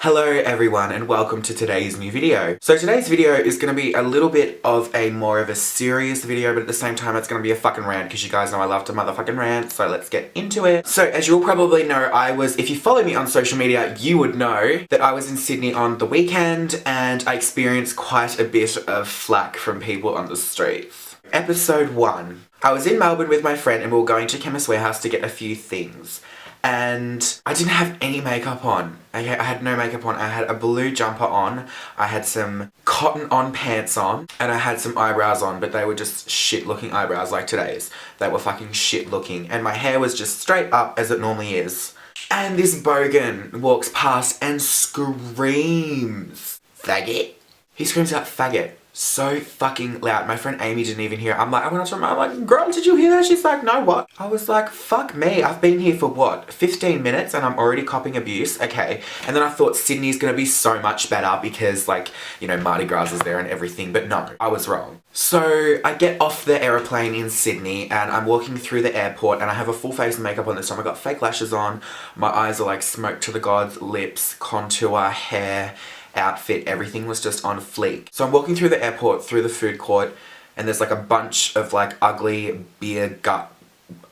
Hello everyone and welcome to today's new video. So today's video is going to be a little bit of a more of a serious video, but at the same time it's going to be a fucking rant because you guys know I love to motherfucking rant, so let's get into it. So as you'll probably know, if you follow me on social media, you would know that I was in Sydney on the weekend and I experienced quite a bit of flack from people on the streets. Episode 1. I was in Melbourne with my friend and we were going to Chemist Warehouse to get a few things. And I didn't have any makeup on. Okay, I had no makeup on. I had a blue jumper on, I had some cotton on pants on, and I had some eyebrows on, but they were just shit looking eyebrows like today's. They were fucking shit looking. And my hair was just straight up as it normally is. And this bogan walks past and screams, "Faggot." He screams out "faggot" so fucking loud. My friend Amy didn't even hear it. I went up to her, I'm like, "Girl, did you hear that?" She's like, "No, what?" I was like, fuck me, I've been here for what, 15 minutes and I'm already copping abuse? Okay. And then I thought Sydney's gonna be so much better because, like, you know, Mardi Gras is there and everything, but no, I was wrong. So I get off the aeroplane in Sydney and I'm walking through the airport and I have a full face of makeup on this time. I got fake lashes on, my eyes are like smoke to the gods, lips, contour, hair, outfit, everything was just on fleek. So I'm walking through the airport, through the food court, and there's like a bunch of like ugly beer gut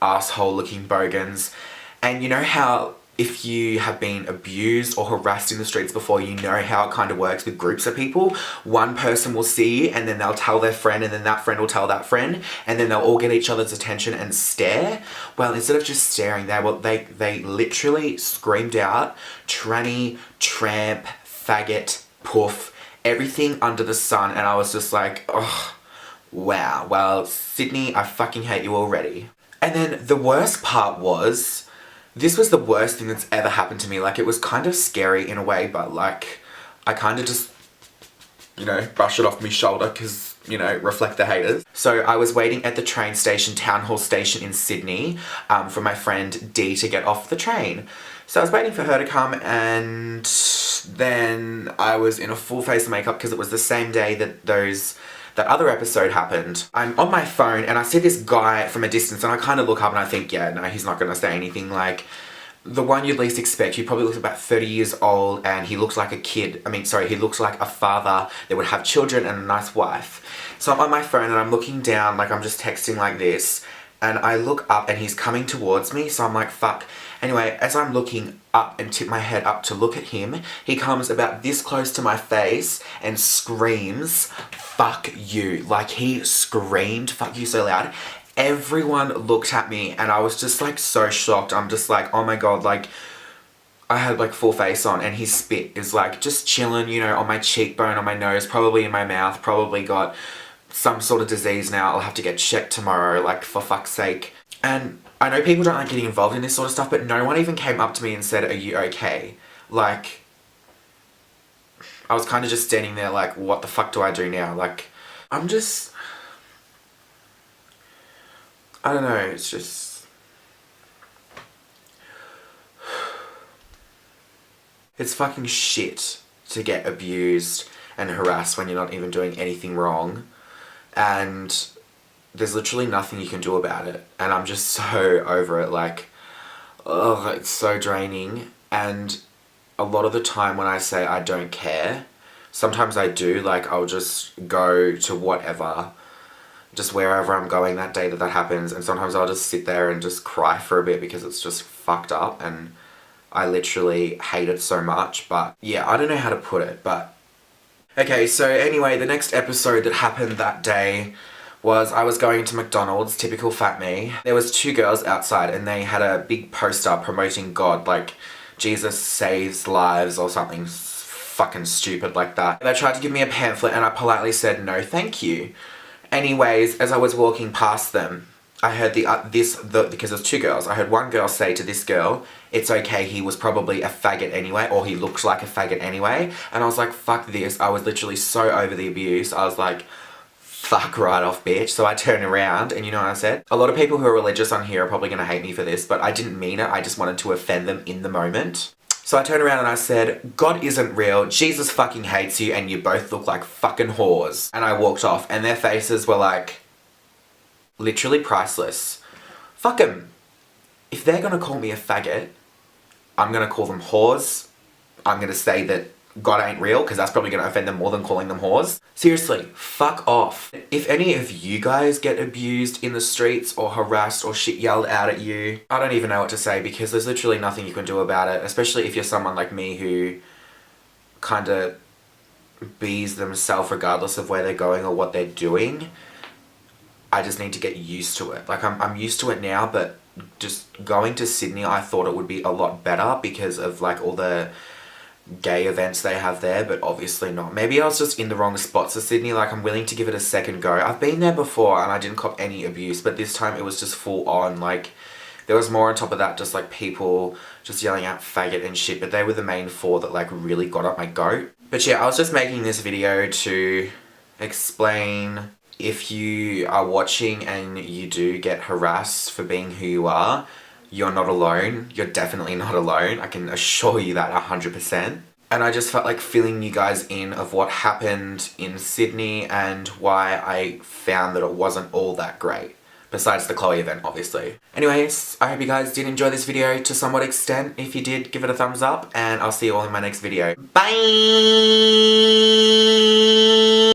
asshole looking bogans. And you know how if you have been abused or harassed in the streets before, you know how it kind of works with groups of people. One person will see you and then they'll tell their friend and then that friend will tell that friend and then they'll all get each other's attention and stare. Well, instead of just staring, they literally screamed out tranny, tramp, faggot, poof, everything under the sun, and I was just like, oh, wow, well, Sydney, I fucking hate you already. And then the worst part was, this was the worst thing that's ever happened to me. Like, it was kind of scary in a way, but like, I kind of just, you know, brush it off my shoulder because, you know, reflect the haters. So I was waiting at the train station, Town Hall Station in Sydney, for my friend Dee to get off the train. So I was waiting for her to come and then I was in a full face of makeup because it was the same day that that other episode happened. I'm on my phone and I see this guy from a distance and I kind of look up and I think, yeah, no, he's not going to say anything. Like, the one you'd least expect. He probably looks about 30 years old and he looks like a kid. He looks like a father that would have children and a nice wife. So I'm on my phone and I'm looking down, like I'm just texting like this, and I look up and he's coming towards me, so I'm like, fuck. Anyway, as I'm looking up and tip my head up to look at him, he comes about this close to my face and screams, "Fuck you." Like, he screamed, "Fuck you," so loud. Everyone looked at me and I was just like so shocked. I'm just like, oh my god, like, I had like full face on and his spit is like just chilling, you know, on my cheekbone, on my nose, probably in my mouth, probably got some sort of disease now. I'll have to get checked tomorrow, like, for fuck's sake. And I know people don't like getting involved in this sort of stuff, but no one even came up to me and said, "Are you okay?" Like, I was kind of just standing there like, what the fuck do I do now? Like, I don't know, it's just, it's fucking shit to get abused and harassed when you're not even doing anything wrong. And there's literally nothing you can do about it. And I'm just so over it. Like, ugh, it's so draining. And a lot of the time when I say I don't care, sometimes I do. Like, I'll just go to whatever, just wherever I'm going that day that happens. And sometimes I'll just sit there and just cry for a bit because it's just fucked up. And I literally hate it so much. But yeah, I don't know how to put it, but okay, so anyway, the next episode that happened that day was I was going to McDonald's, typical fat me. There was 2 girls outside and they had a big poster promoting God, like Jesus saves lives or something fucking stupid like that. They tried to give me a pamphlet and I politely said no thank you. Anyways, as I was walking past them, I heard because there's 2 girls, I heard one girl say to this girl, "It's okay, he was probably a faggot anyway," or "he looks like a faggot anyway." And I was like, fuck this. I was literally so over the abuse. I was like, fuck right off, bitch. So I turned around and you know what I said? A lot of people who are religious on here are probably going to hate me for this, but I didn't mean it. I just wanted to offend them in the moment. So I turned around and I said, "God isn't real, Jesus fucking hates you, and you both look like fucking whores." And I walked off and their faces were like, literally priceless. Fuck them. If they're gonna call me a faggot, I'm gonna call them whores. I'm gonna say that God ain't real, because that's probably gonna offend them more than calling them whores. Seriously, fuck off. If any of you guys get abused in the streets or harassed or shit yelled out at you, I don't even know what to say, because there's literally nothing you can do about it, especially if you're someone like me who kinda bees themselves regardless of where they're going or what they're doing. I just need to get used to it. Like, I'm used to it now, but just going to Sydney, I thought it would be a lot better because of like all the gay events they have there, but obviously not. Maybe I was just in the wrong spots of Sydney. Like, I'm willing to give it a second go. I've been there before and I didn't cop any abuse, but this time it was just full on. Like, there was more on top of that, just like people just yelling out faggot and shit, but they were the main four that like really got up my goat. But yeah, I was just making this video to explain, if you are watching and you do get harassed for being who you are, you're not alone. You're definitely not alone. I can assure you that 100%. And I just felt like filling you guys in of what happened in Sydney and why I found that it wasn't all that great. Besides the Chloe event, obviously. Anyways, I hope you guys did enjoy this video to somewhat extent. If you did, give it a thumbs up, and I'll see you all in my next video. Bye!